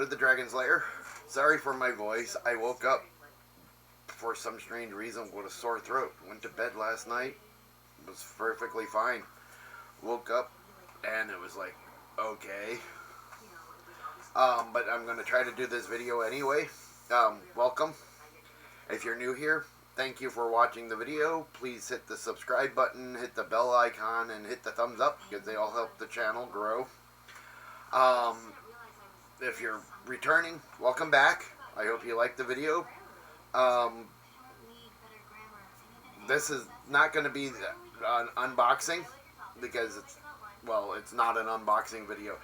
David the Dragon Slayer. Sorry for my voice. I woke up for some strange reason with a sore throat. Went to bed last night. Was perfectly fine. Woke up and it was like, okay. But I'm going to try to do this video anyway. Welcome. If you're new here, thank you for watching the video. Please hit the subscribe button, hit the bell icon, and hit the thumbs up because they all help the channel grow. If you're returning, welcome back. I hope you liked the video. This is not going to be an unboxing because it's not an unboxing video.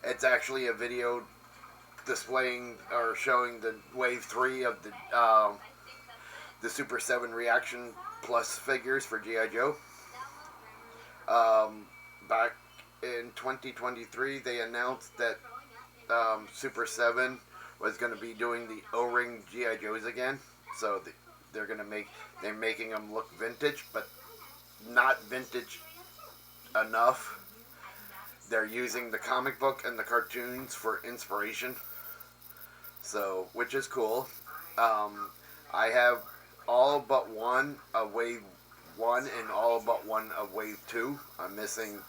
It's actually a video displaying or showing the Wave 3 of the Super7 Reactionplus figures for G.I. Joe. Back in 2023, they announced that Super7 was going to be doing the O-ring G.I. Joes again. So they're making them look vintage, but not vintage enough. They're using the comic book and the cartoons for inspiration. So, which is cool. I have all but one of Wave 1 and all but one of Wave 2. I'm missing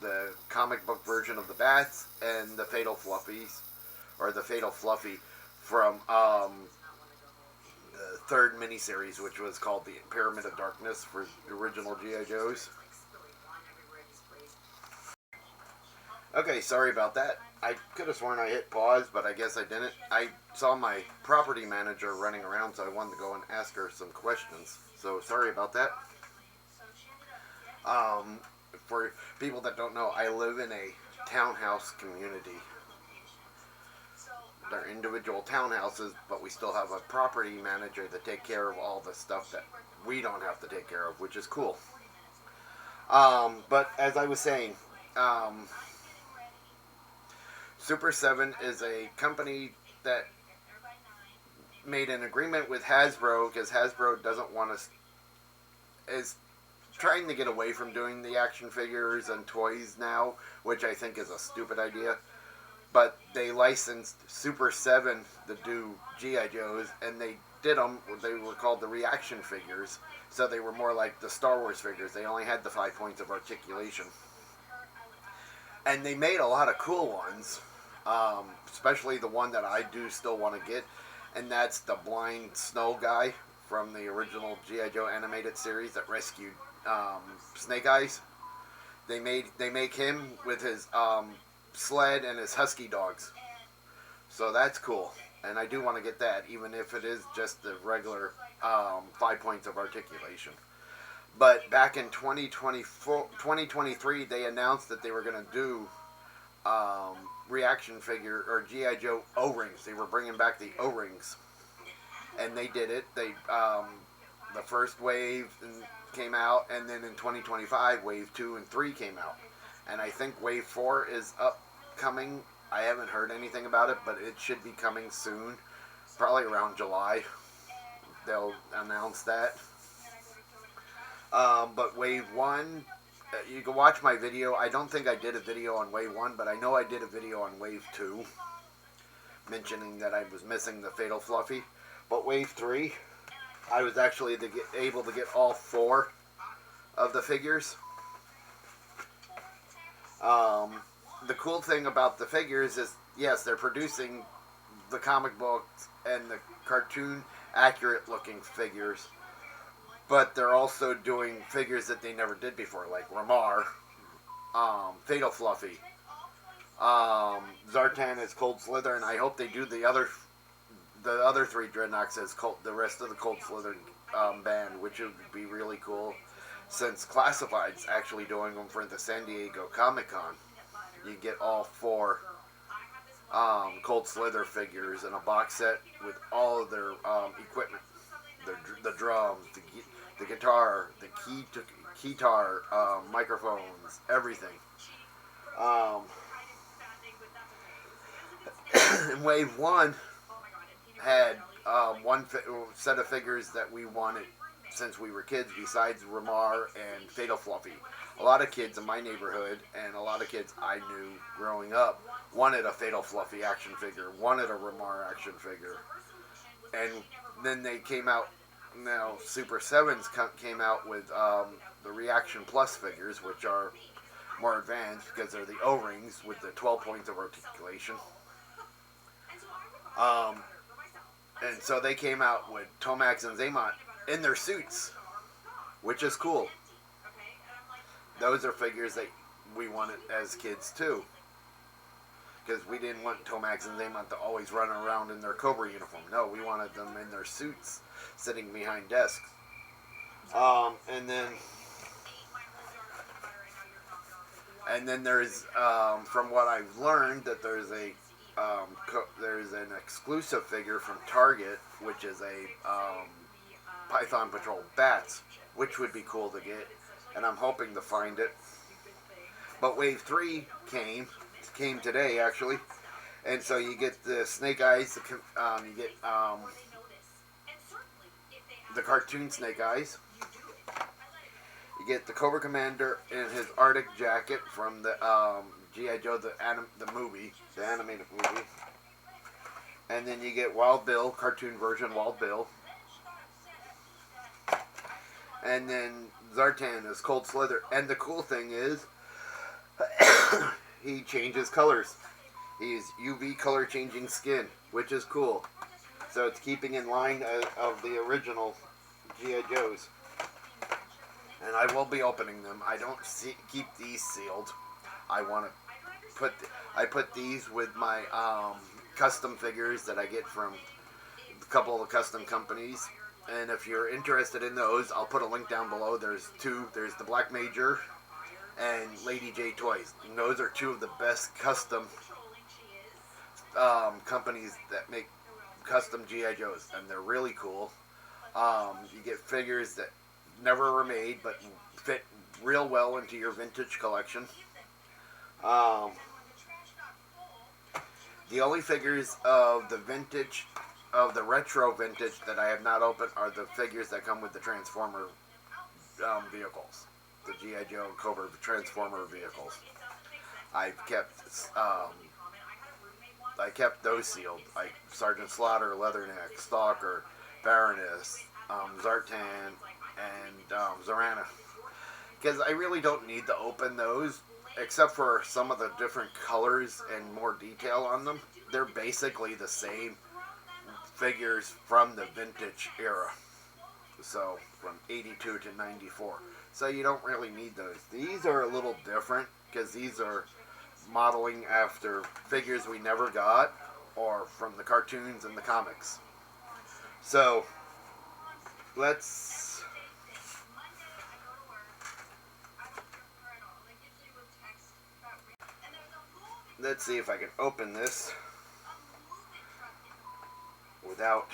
the comic book version of the Bats and the Fatal Fluffies, or the Fatal Fluffy from the third miniseries, which was called the Pyramid of Darkness for the original G.I. Joes. Okay, sorry about that. I could have sworn I hit pause, but I guess I didn't. I saw my property manager running around, so I wanted to go and ask her some questions. So, sorry about that. For people that don't know, I live in a townhouse community. They're individual townhouses, but we still have a property manager to take care of all the stuff that we don't have to take care of, which is cool. But as I was saying, Super7 is a company that made an agreement with Hasbro because Hasbro doesn't want is trying to get away from doing the action figures and toys now, which I think is a stupid idea. But they licensed Super7 to do G.I. Joes, and they did them. They were called the reaction figures, so they were more like the Star Wars figures. They only had the 5 points of articulation. And they made a lot of cool ones. Especially the one that I do still want to get, and that's the blind snow guy from the original G.I. Joe animated series that rescued Snake Eyes. They make him with his sled and his husky dogs, so that's cool, and I do want to get that, even if it is just the regular 5 points of articulation. But back in 2023, they announced that they were going to do reaction figure or G.I. Joe O-rings. They were bringing back the O-rings, and they did it. They the first wave came out, and then in 2025 wave 2 and 3 came out, and I think wave 4 is upcoming. I haven't heard anything about it, but it should be coming soon, probably around July. They'll announce that. But wave 1, you can watch my video. I don't think I did a video on Wave 1, but I know I did a video on Wave 2, mentioning that I was missing the Fatal Fluffy. But Wave 3, I was actually able to get all 4 of the figures. The cool thing about the figures is, yes, they're producing the comic books and the cartoon accurate looking figures, but they're also doing figures that they never did before, like Ramar, Fatal Fluffy, Zartan as Cold Slither, and I hope they do the other 3 Dreadnoks as the rest of the Cold Slither band, which would be really cool, since Classified's actually doing them for the San Diego Comic-Con. You get all 4 Cold Slither figures in a box set with all of their equipment, the drums, the guitar, the keytar, microphones, everything. And Wave 1 had one set of figures that we wanted since we were kids, besides Ramar and Fatal Fluffy. A lot of kids in my neighborhood and a lot of kids I knew growing up wanted a Fatal Fluffy action figure, wanted a Ramar action figure. And then they came out, now Super 7's came out with the Reactionplus figures, which are more advanced because they're the O-rings with the 12 points of articulation. And so they came out with Tomax and Zaymont in their suits, which is cool. Those are figures that we wanted as kids too, because we didn't want Tomax and Zaymont to always run around in their Cobra uniform. No, we wanted them in their suits, sitting behind desks. And then there's, from what I've learned, that there's an exclusive figure from Target, which is a Python Patrol Bats, which would be cool to get, and I'm hoping to find it. But Wave 3 came today, actually, and so you get the Snake Eyes, you get the cartoon Snake Eyes. You get the Cobra Commander in his Arctic jacket from the G.I. Joe, the animated movie. And then you get Wild Bill, cartoon version Wild Bill. And then Zartan is Cold Slither. And the cool thing is, he changes colors. He's UV color changing skin, which is cool. So it's keeping in line of the original G.I. Joes. And I will be opening them. I don't keep these sealed. I put these with my custom figures that I get from a couple of custom companies. And if you're interested in those, I'll put a link down below. There's two. There's the Black Major and Lady J Toys. And those are two of the best custom companies that make custom G.I. Joes. And they're really cool. You get figures that never were made, but fit real well into your vintage collection. The only figures of the retro vintage that I have not opened are the figures that come with the Transformer vehicles, the G.I. Joe and Cobra Transformer vehicles. I kept those sealed, like Sergeant Slaughter, Leatherneck, Stalker, Baroness, Zartan, and Zorana, because I really don't need to open those, except for some of the different colors and more detail on them. They're basically the same figures from the vintage era, so from 82 to 94. So you don't really need those. These are a little different because these are modeling after figures we never got or from the cartoons and the comics. So let's see if I can open this without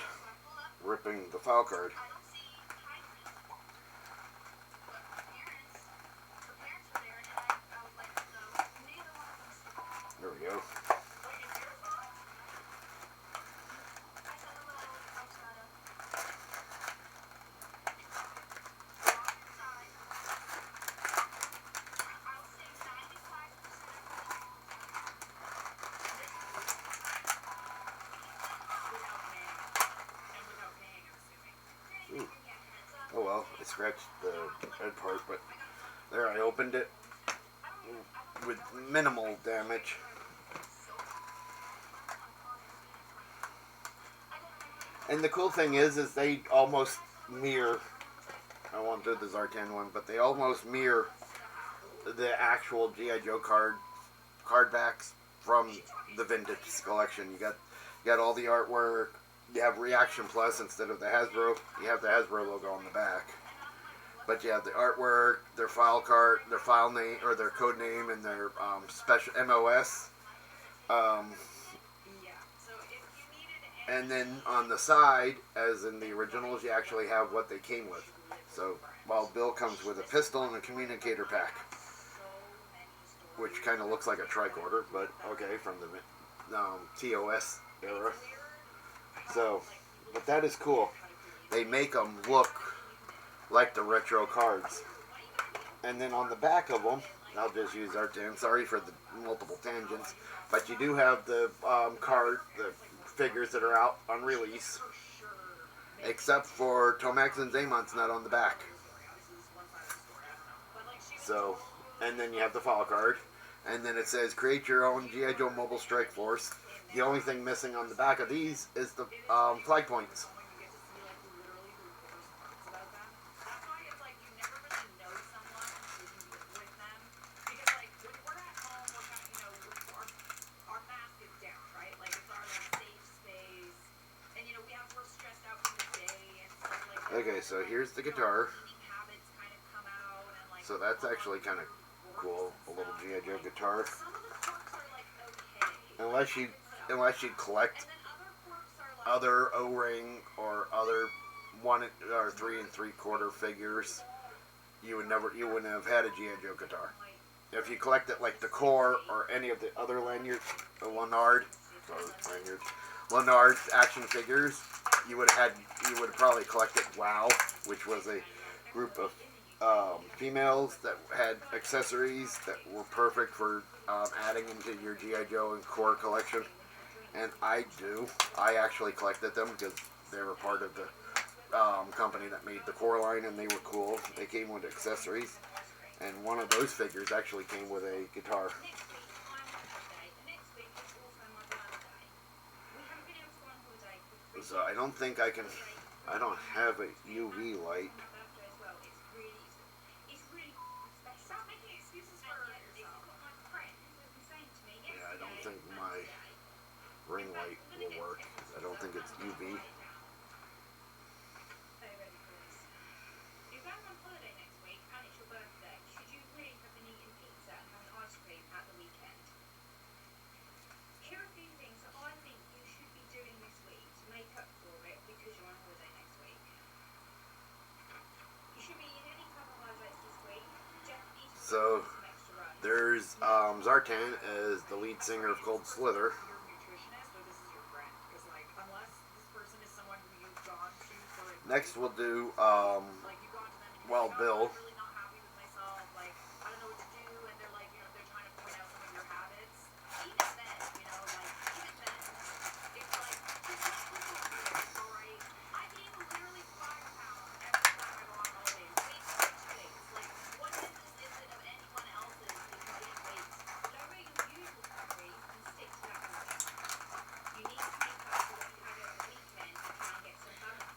ripping the file card. There we go. Oh well, I scratched the head part, but there, I opened it with minimal damage. And the cool thing is they almost mirror, I won't do the Zartan one, but they almost mirror the actual G.I. Joe card backs from the vintage collection. You got all the artwork. You have Reactionplus instead of the Hasbro. You have the Hasbro logo on the back, but you have the artwork, their file card, their file name or their code name, and their special MOS. And then on the side, as in the originals, you actually have what they came with. So Wild Bill comes with a pistol and a communicator pack, which kind of looks like a tricorder, but okay, from the TOS era. So, but that is cool. They make them look like the retro cards. And then on the back of them, I'll just use R10. Sorry for the multiple tangents, but you do have the the figures that are out on release, except for Tomax and Zamon's not on the back. So, and then you have the file card, and then it says create your own G.I. Joe Mobile Strike Force. The only thing missing on the back of these is the flag points. Okay, so here's the guitar. So that's actually kind of cool, a little G.I. Joe guitar. Unless you collect other O-ring or other 1 or 3 3/4 figures, you wouldn't have had a G.I. Joe guitar. If you collected like the core or any of the other lanyards, the Lennard action figures, you would have probably collected WOW, which was a group of females that had accessories that were perfect for adding into your G.I. Joe and core collection. And I actually collected them because they were part of the company that made the core line, and they were cool. They came with accessories, and one of those figures actually came with a guitar. So I don't think I don't have a UV light. Yeah, I don't think my ring light will work. I don't think it's UV. So there's Zartan as the lead singer of Cold Slither. Next we'll do Wild Bill.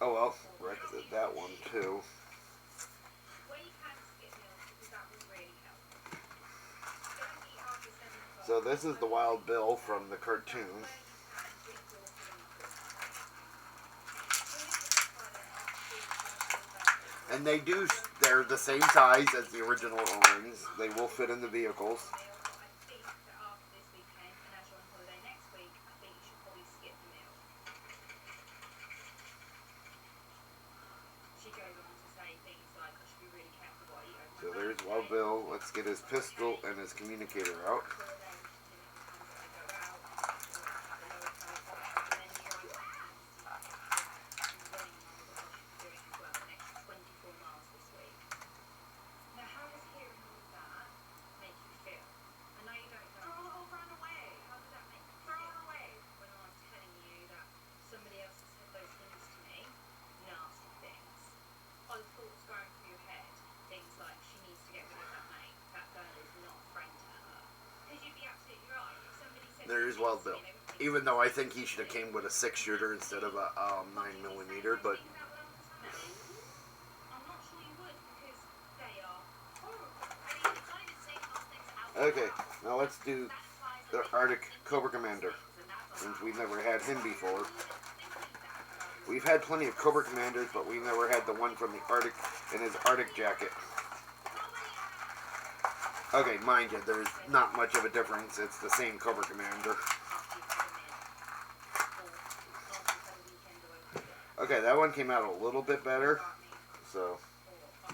Oh well, wrecked that one too. So this is the Wild Bill from the cartoon. And they're the same size as the original O-rings. They will fit in the vehicles. So there's Wild Bill. Let's get his pistol and his communicator out. There's Wild Bill. Even though I think he should have came with a 6-shooter instead of a 9mm, but okay, now let's do the Arctic Cobra Commander, since we've never had him before. We've had plenty of Cobra Commanders, but we've never had the one from the Arctic in his Arctic jacket. Okay, mind you, there's not much of a difference. It's the same Cobra Commander. Okay, that one came out a little bit better, so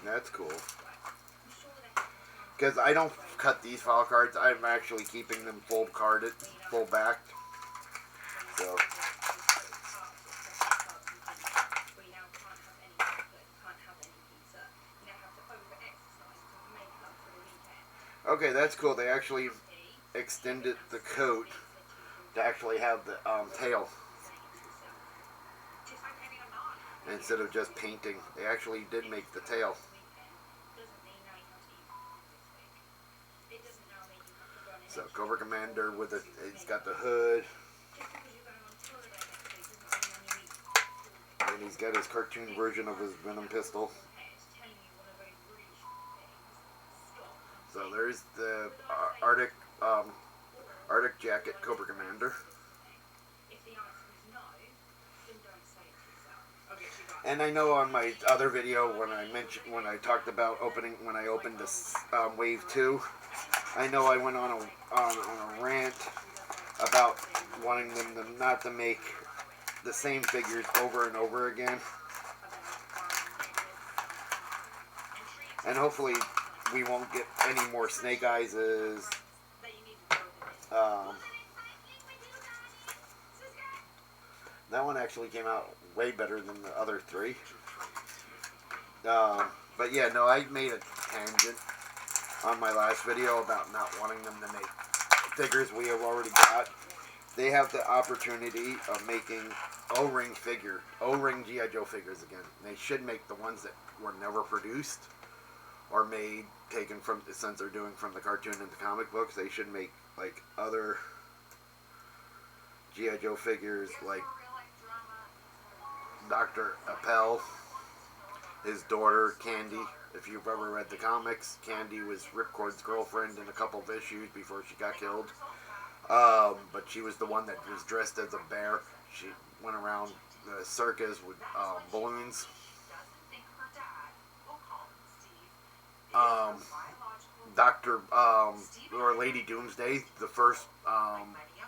that's cool. Because I don't cut these file cards, I'm actually keeping them full carded, full backed. So. Okay, that's cool. They actually extended the coat to actually have the tail instead of just painting. They actually did make the tail. So Cobra Commander with it, he's got the hood, and he's got his cartoon version of his Venom pistol. So there's the Arctic jacket Cobra Commander. And I know on my other video when I talked about when I opened this Wave 2, I know I went on a rant about wanting them not to make the same figures over and over again. And hopefully we won't get any more Snake Eyes'. That one actually came out way better than the other three. But yeah, no, I made a tangent on my last video about not wanting them to make figures we have already got. They have the opportunity of making O-ring G.I. Joe figures again. They should make the ones that were never produced or made, taken from, since they're doing from the cartoon and the comic books. They should make like other G.I. Joe figures, like Dr. Appel, his daughter Candy. If you've ever read the comics, Candy was Ripcord's girlfriend in a couple of issues before she got killed. But she was the one that was dressed as a bear. She went around the circus with balloons. Dr. or Lady Doomsday, the first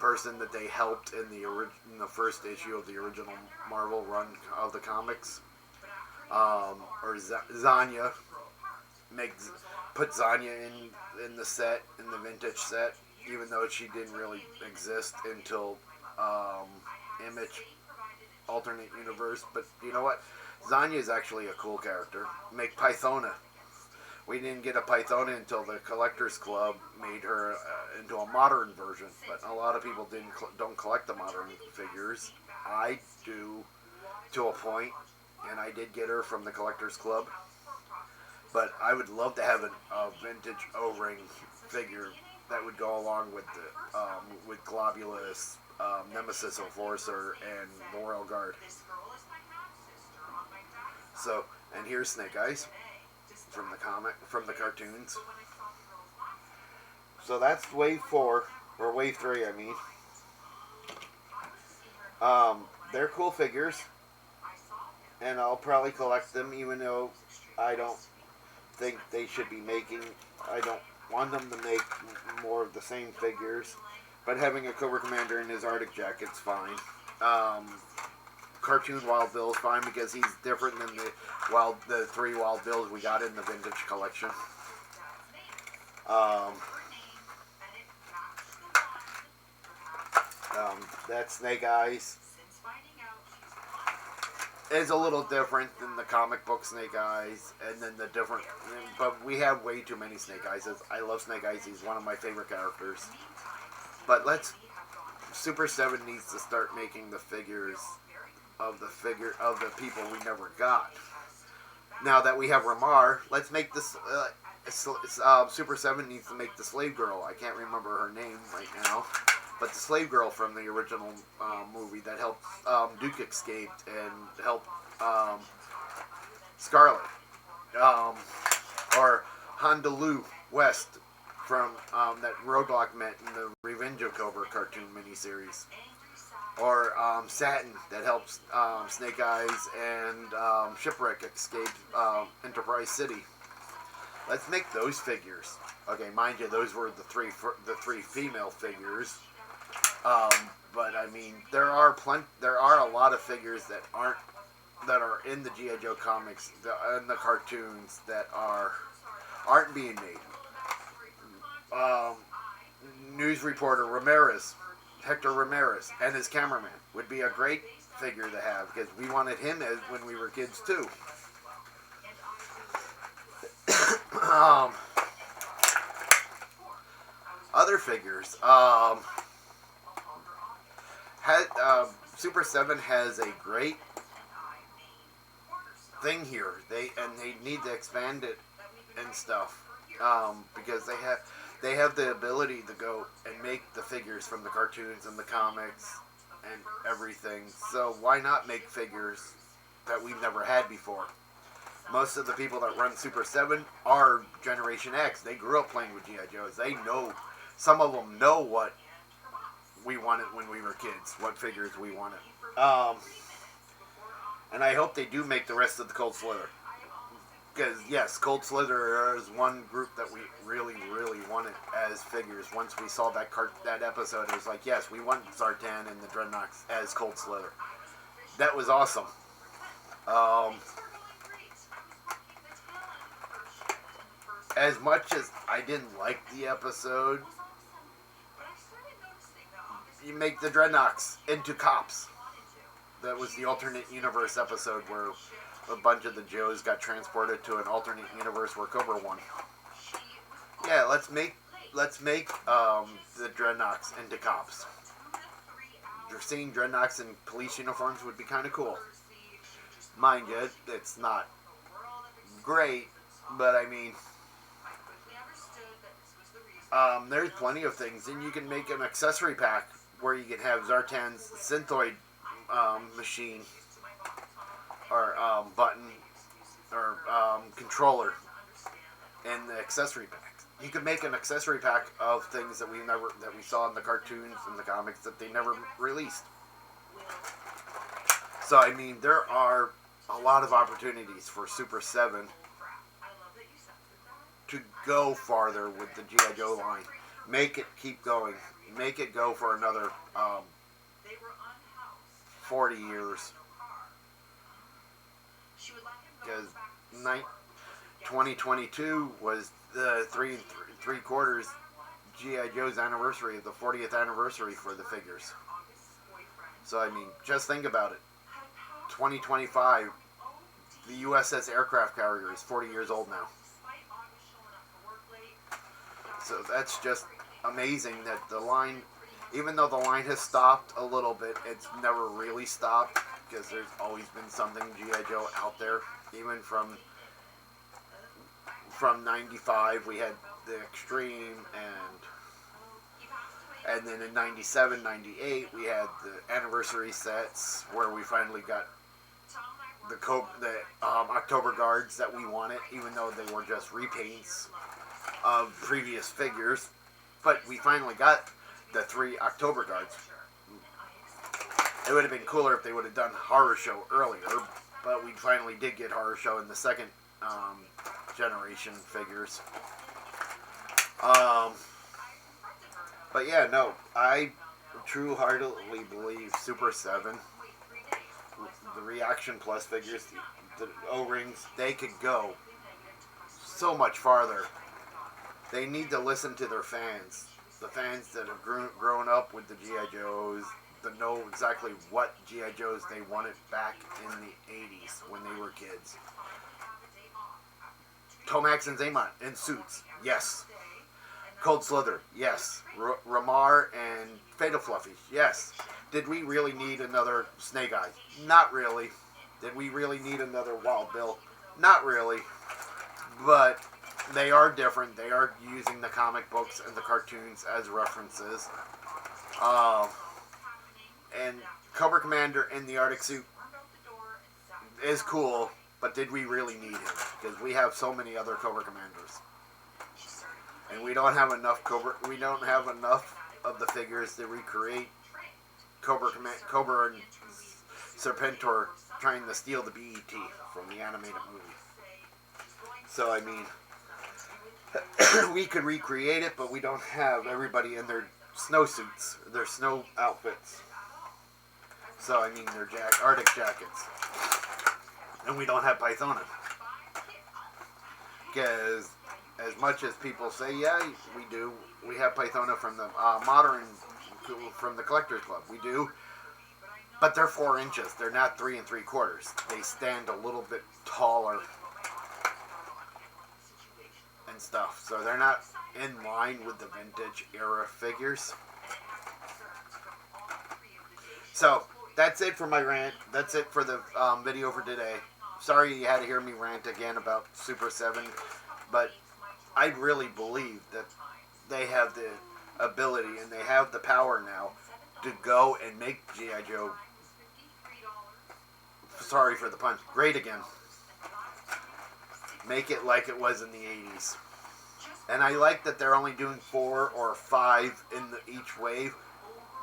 person that they helped in the first issue of the original Marvel run of the comics. Or Zanya. Put Zanya in the set, in the vintage set, even though she didn't really exist until Image alternate universe. But you know what? Zanya is actually a cool character. Make Pythona. We didn't get a Pythona until the Collectors Club made her into a modern version. But a lot of people don't collect the modern figures. I do, to a point, and I did get her from the Collectors Club. But I would love to have a vintage O-ring figure that would go along with the with Globulus, Nemesis Enforcer, and the Royal Guard. So, and here's Snake Eyes from the cartoons. So that's Wave 4, or Wave 3, I mean. They're cool figures, and I'll probably collect them, even though I don't think they should be making. I don't want them to make more of the same figures, but having a Cobra Commander in his Arctic jacket's fine. Cartoon Wild Bill is fine because he's different than the 3 Wild Bills we got in the vintage collection. That Snake Eyes is a little different than the comic book Snake Eyes, and then the different. But we have way too many Snake Eyes. I love Snake Eyes. He's one of my favorite characters. But Super 7 needs to start making the figures of the people we never got. Now that we have Ramar, let's make this. Super 7 needs to make the slave girl. I can't remember her name right now, but the slave girl from the original movie that helped Duke escape and helped Scarlet, or Hondalu West from that Roadblock met in the Revenge of Cobra cartoon miniseries, or Satin that helps Snake Eyes and Shipwreck escape Enterprise City. Let's make those figures. Okay, mind you, those were the three female figures. But I mean, there are a lot of figures that are in the G.I. Joe comics and the cartoons that aren't being made. News reporter Hector Ramirez, and his cameraman would be a great figure to have because we wanted him when we were kids too. figures. Super 7 has a great thing here. They need to expand it and stuff, because they have the ability to go and make the figures from the cartoons and the comics and everything. So why not make figures that we've never had before? Most of the people that run Super 7 are Generation X. They grew up playing with G.I. Joes. They know, some of them know what we wanted when we were kids, what figures we wanted. And I hope they do make the rest of the Cold Slither. Because, yes, Cold Slither is one group that we really, really wanted as figures. Once we saw that episode, it was like, yes, we want Zartan and the Dreadnoks as Cold Slither. That was awesome. As much as I didn't like the episode, you make the Dreadnoks into cops. That was the alternate universe episode where a bunch of the Joes got transported to an alternate universe where Cobra won. Yeah, let's make the Dreadnoks into cops. Seeing Dreadnoks in police uniforms would be kind of cool. Mind you, it's not great, but I mean, there's plenty of things, and you can make an accessory pack where you can have Zartan's Synthoid machine or button or controller in the accessory pack. You could make an accessory pack of things that we saw in the cartoons and the comics that they never released. So I mean, there are a lot of opportunities for Super 7 to go farther with the G.I. Joe line. Make it keep going. Make it go for another 40 years. Because 2022 was the 3 3/4 G.I. Joe's anniversary, the 40th anniversary for the figures. So I mean, just think about it. 2025, the USS aircraft carrier is 40 years old now. So that's just amazing that the line, even though the line has stopped a little bit, it's never really stopped, because there's always been something G.I. Joe out there. Even from 95, we had the Extreme, and then in 97, 98, we had the anniversary sets where we finally got the October Guards that we wanted, even though they were just repaints of previous figures. But we finally got the 3 October Guards. It would have been cooler if they would have done Horror Show earlier, but we finally did get Horror Show in the second generation figures. But yeah, no, I true-heartedly believe Super 7, the Reactionplus figures, the O-rings, they could go so much farther. They need to listen to their fans. The fans that have grown up with the G.I. Joes, that know exactly what G.I. Joes they wanted back in the 80s when they were kids. Tomax and Zaymont in suits, yes. Cold Slither, yes. Ramar and Fatal Fluffy, yes. Did we really need another Snake Eye? Not really. Did we really need another Wild Bill? Not really. But they are different. They are using the comic books and the cartoons as references. And Cobra Commander in the Arctic suit is cool, but did we really need him? Because we have so many other Cobra Commanders, and we don't have enough We don't have enough of the figures to recreate Cobra and Serpentor trying to steal the BET from the animated movie. So I mean, we could recreate it, but we don't have everybody in their snowsuits, their snow outfits. So I mean, their Arctic jackets. And we don't have Pythona. Because as much as people say, yeah, we do. We have Pythona from the from the Collectors Club. We do. But they're 4 inches. They're not 3 3/4. They stand a little bit taller. and stuff, so they're not in line with the vintage era figures. So that's it for my rant. That's it for the video for today. Sorry you had to hear me rant again about Super 7, but I really believe that they have the ability and they have the power now to go and make G.I. Joe, sorry for the pun, great again. Make it like it was in the 80s. And I like that they're only doing 4 or 5 in each wave.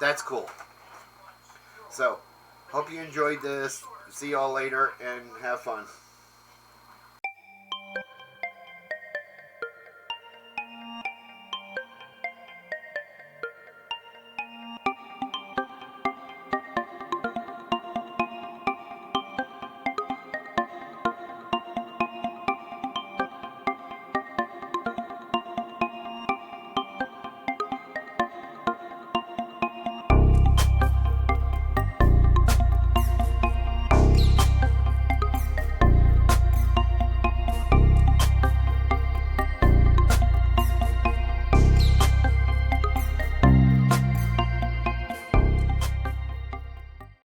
That's cool. So, hope you enjoyed this. See y'all later and have fun.